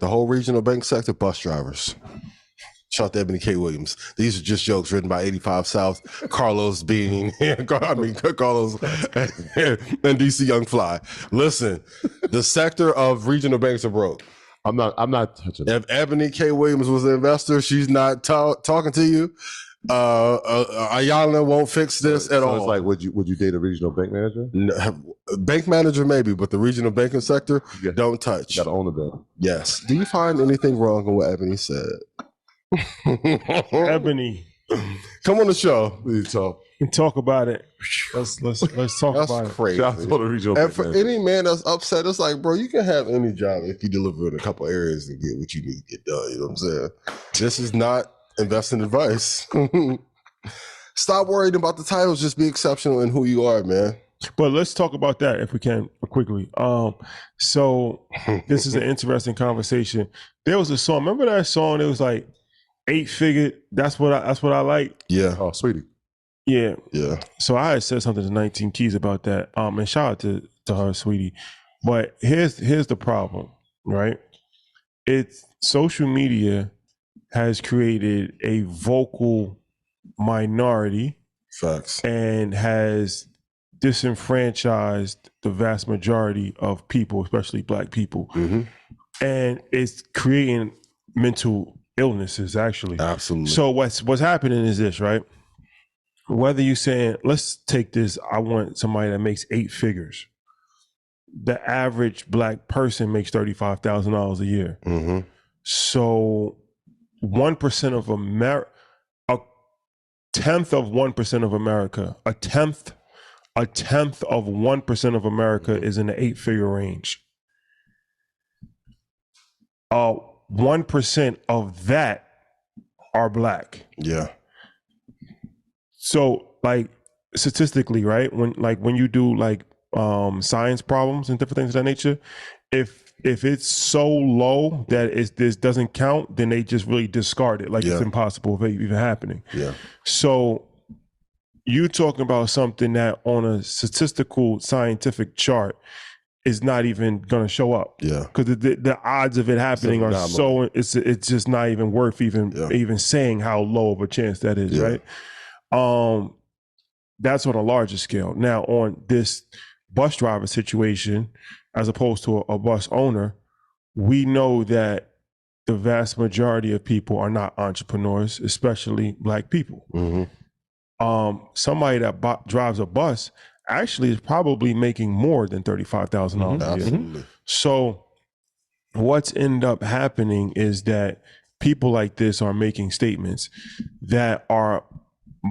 The whole regional bank sector, bus drivers. Shout out to Ebony K. Williams. These are just jokes written by 85 South, Carlos Bean, Carlos and DC Young Fly. Listen, the sector of regional banks are broke. I'm not touching it. If Ebony K. Williams was an investor, she's not talking to you. Ayala won't fix this at all. It's like, would you date a regional bank manager? No, bank manager maybe, but the regional banking sector, don't touch. You gotta own the bank. Yes. Do you find anything wrong with what Ebony said? Ebony, come on the show. We talk about it. Let's talk That's about crazy. it. And for any man that's upset, it's like, bro, you can have any job if you deliver in a couple areas and get what you need to get done. You know what I'm saying? This is not investing advice. Stop worrying about the titles. Just be exceptional in who you are, man. But let's talk about that if we can quickly. So this is an interesting conversation. There was a song. Remember that song? It was like 8-figure. That's what I like. Yeah. Oh, sweetie. Yeah. Yeah. So I had said something to 19 Keys about that. And shout out to her, sweetie. But here's the problem, right? It's social media has created a vocal minority. Facts. And has disenfranchised the vast majority of people, especially Black people. Mm-hmm. And it's creating mental illnesses, actually. Absolutely. So what's happening is this, right? Whether you're saying, let's take this, I want somebody that makes 8 figures. The average Black person makes $35,000 a year. Mm-hmm. So 1% of America, a tenth of 1% of America, a tenth of 1% of America is in the 8-figure range. 1% of that are Black. Yeah. So, like, statistically, right? When you do like science problems and different things of that nature, if it's so low that this doesn't count, then they just really discard it. Like it's impossible of it even happening. Yeah. So you talking about something that on a statistical scientific chart is not even going to show up. Yeah. Because the odds of it happening are so, it's just not even worth even saying how low of a chance that is, right? That's on a larger scale. Now on this bus driver situation, as opposed to a bus owner, we know that the vast majority of people are not entrepreneurs, especially Black people. Mm-hmm. Somebody that drives a bus actually is probably making more than $35,000 a year. So what's ended up happening is that people like this are making statements that are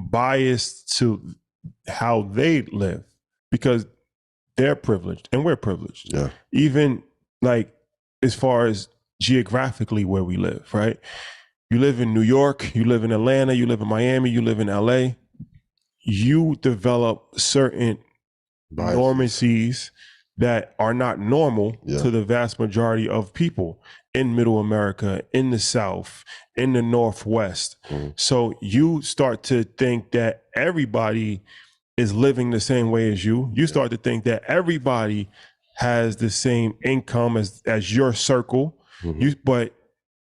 biased to how they live because they're privileged and we're privileged. Yeah. Even like as far as geographically where we live, right? You live in New York, you live in Atlanta, you live in Miami, you live in LA. You develop certain normacies that are not normal to the vast majority of people in Middle America, in the South, in the Northwest. So you start to think that everybody is living the same way as you. You start to think that everybody has the same income as your circle. But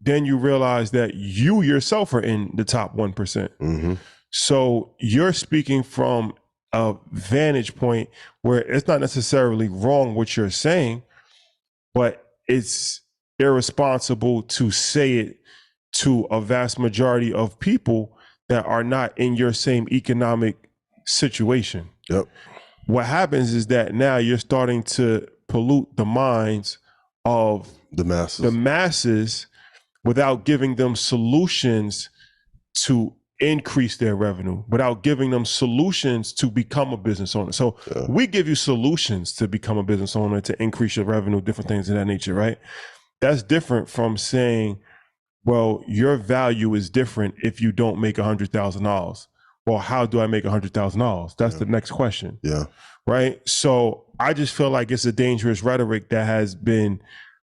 then you realize that you yourself are in the top 1%. So you're speaking from a vantage point where it's not necessarily wrong what you're saying, but it's irresponsible to say it to a vast majority of people that are not in your same economic situation. Yep. What happens is that now you're starting to pollute the minds of the masses without giving them solutions to increase their revenue, without giving them solutions to become a business owner. So we give you solutions to become a business owner, to increase your revenue, different things of that nature, right? That's different from saying, well, your value is different if you don't make $100,000. Well, how do I make $100,000? That's the next question. Yeah. Right. So I just feel like it's a dangerous rhetoric that has been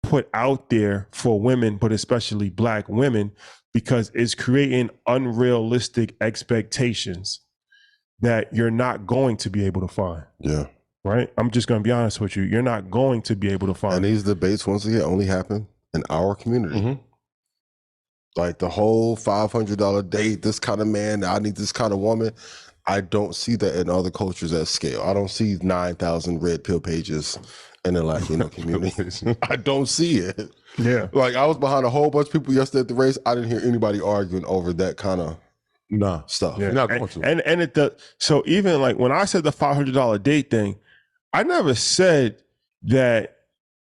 put out there for women, but especially Black women, because it's creating unrealistic expectations that you're not going to be able to find. Yeah. Right. I'm just going to be honest with you. You're not going to be able to find. And these debates, once again, only happen in our community. Like the whole $500 date, this kind of man, I need this kind of woman. I don't see that in other cultures at scale. I don't see 9,000 red pill pages in the Latino community. I don't see it. Yeah. Like I was behind a whole bunch of people yesterday at the race. I didn't hear anybody arguing over that kind of stuff. Yeah. You're not going to. And it does. So even like when I said the $500 date thing, I never said that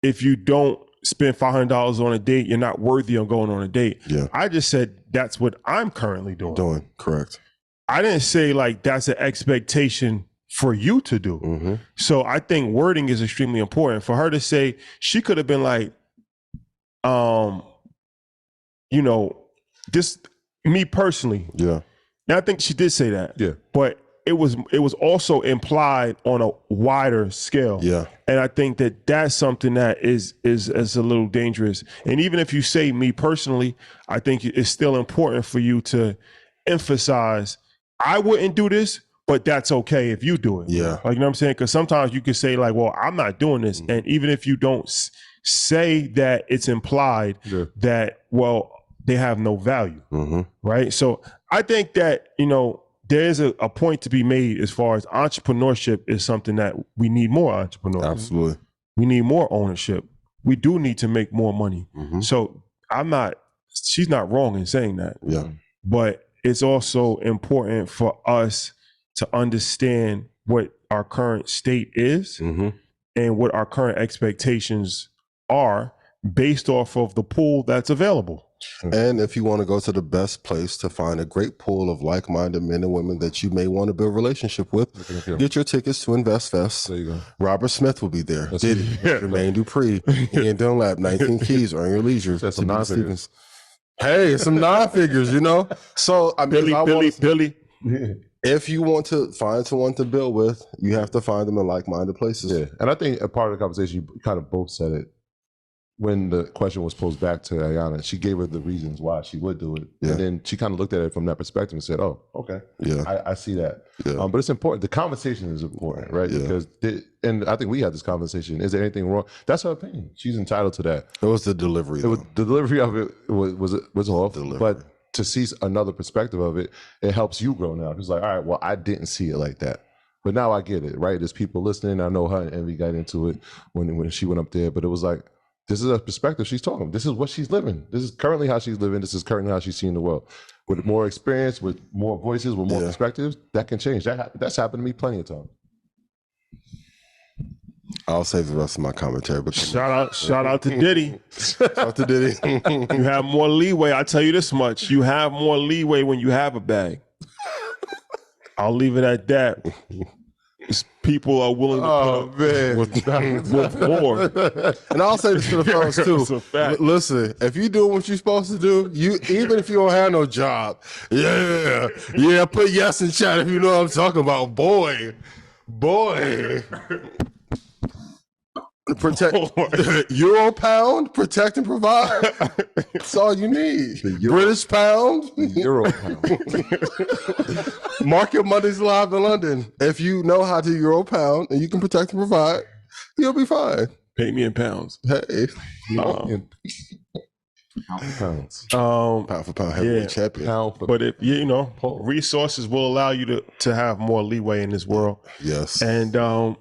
if you don't spend $500 on a date, you're not worthy of going on a date. Yeah. I just said that's what I'm currently doing. Correct. I didn't say like that's an expectation for you to do. So I think wording is extremely important. For her to say, she could have been like, you know, this, me personally. Yeah. And I think she did say that. Yeah. But it was also implied on a wider scale. Yeah. And I think that that's something that is a little dangerous. And even if you say me personally, I think it's still important for you to emphasize, I wouldn't do this, but that's okay if you do it. Yeah. Like, you know what I'm saying? Because sometimes you can say like, well, I'm not doing this. And even if you don't say that, it's implied that, well, they have no value. Right? So I think that, you know, there's a point to be made as far as entrepreneurship is something that we need more entrepreneurs. Absolutely. We need more ownership. We do need to make more money. So she's not wrong in saying that. Yeah. But it's also important for us to understand what our current state is and what our current expectations are based off of the pool that's available. And if you want to go to the best place to find a great pool of like-minded men and women that you may want to build a relationship with, get your tickets to Invest Fest. There you go. Robert Smith will be there. Diddy, Jermaine Dupree, Ian Dunlap, 19 Keys, Earn Your Leisure. That's some non-figures. Hey, some non-figures, you know? So, I mean, Billy. if you want to find someone to build with, you have to find them in like-minded places. Yeah. And I think a part of the conversation, you kind of both said it. When the question was posed back to Ayana, she gave her the reasons why she would do it. Yeah. And then she kind of looked at it from that perspective and said, oh, okay. Yeah. I see that. Yeah. But it's important. The conversation is important, right? Yeah. Because, and I think we had this conversation. Is there anything wrong? That's her opinion. She's entitled to that. It was the delivery. The delivery of it was off. Delivery. But to see another perspective of it, it helps you grow now. It's like, all right, well, I didn't see it like that. But now I get it, right? There's people listening. I know her and Envy got into it when she went up there. But it was like, this is a perspective she's talking. This is what she's living. This is currently how she's living. This is currently how she's seeing the world. With more experience, with more voices, with more perspectives, that can change. That's happened to me plenty of times. I'll save the rest of my commentary. But Shout out to Diddy. shout out to Diddy. You have more leeway. I tell you this much. You have more leeway when you have a bag. I'll leave it at that. People are willing to put up with more. And I'll say this to the fellas too. That's a fact. Listen, if you doing what you're supposed to do, even if you don't have no job, put yes in chat if you know what I'm talking about. Boy. Protect Euro pound, protect and provide. That's all you need. British pound, Euro pound. Market Mondays live in London. If you know how to Euro pound and you can protect and provide, you'll be fine. Pay me in pounds. Hey, Pounds. pound for pound heavyweight champion. But if you know, resources will allow you to have more leeway in this world. Yes, and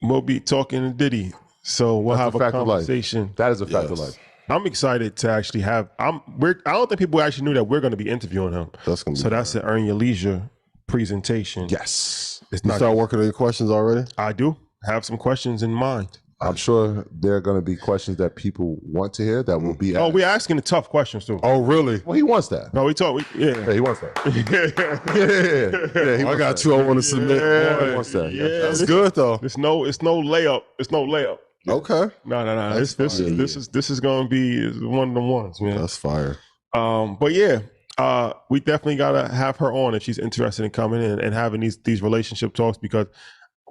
we'll be talking to Diddy, so we'll have a conversation. That is a fact of life. I'm excited to actually have. I don't think people actually knew that we're going to be interviewing him. That's the Earn Your Leisure presentation. Yes. You start working on your questions already? I do have some questions in mind. I'm sure there are going to be questions that people want to hear that will be asked. Oh, we're asking the tough questions too. Oh, really? Well, he wants that. No, Yeah, he wants that. I got two I want to submit. He wants that. That's good though. It's no layup. It's no layup. Okay. No. This is going to be one of the ones, man. That's fire. But yeah, we definitely got to have her on if she's interested in coming in and having these relationship talks, because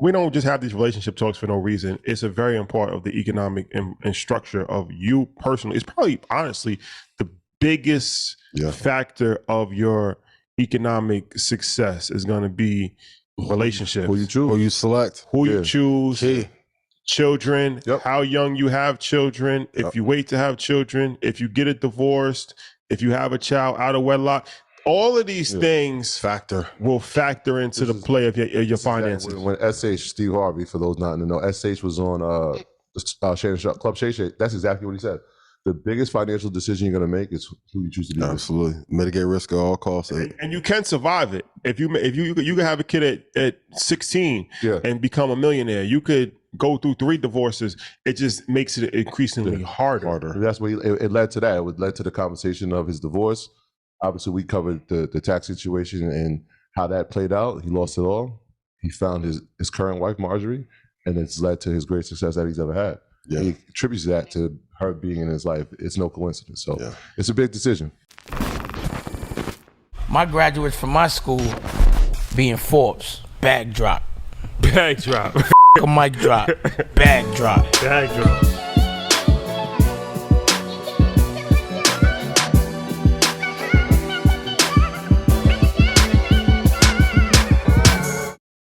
we don't just have these relationship talks for no reason. It's a very important of the economic and structure of you personally. It's probably, honestly, the biggest factor of your economic success is going to be relationship. Who you choose. Who you select. Who you choose. Key. children, Yep. how young you have children, if you wait to have children, if you get it divorced, if you have a child out of wedlock. All of these things will factor into the play of your finances. When SH, Steve Harvey, for those not to know, SH was on Shannon Sharp, Club Shay Shay. That's exactly what he said. The biggest financial decision you're going to make is who you choose to be with. Absolutely. Mitigate risk at all costs. And you can survive it. If you can have a kid at 16 and become a millionaire. You could go through 3 divorces. It just makes it increasingly harder. That's what it led to that. It led to the conversation of his divorce. Obviously, we covered the tax situation and how that played out. He lost it all. He found his current wife, Marjorie, and it's led to his great success that he's ever had. Yeah. He attributes that to her being in his life. It's no coincidence. So it's a big decision. My graduates from my school being Forbes, bag drop. Bag drop. A mic drop, bag drop. Bag drop.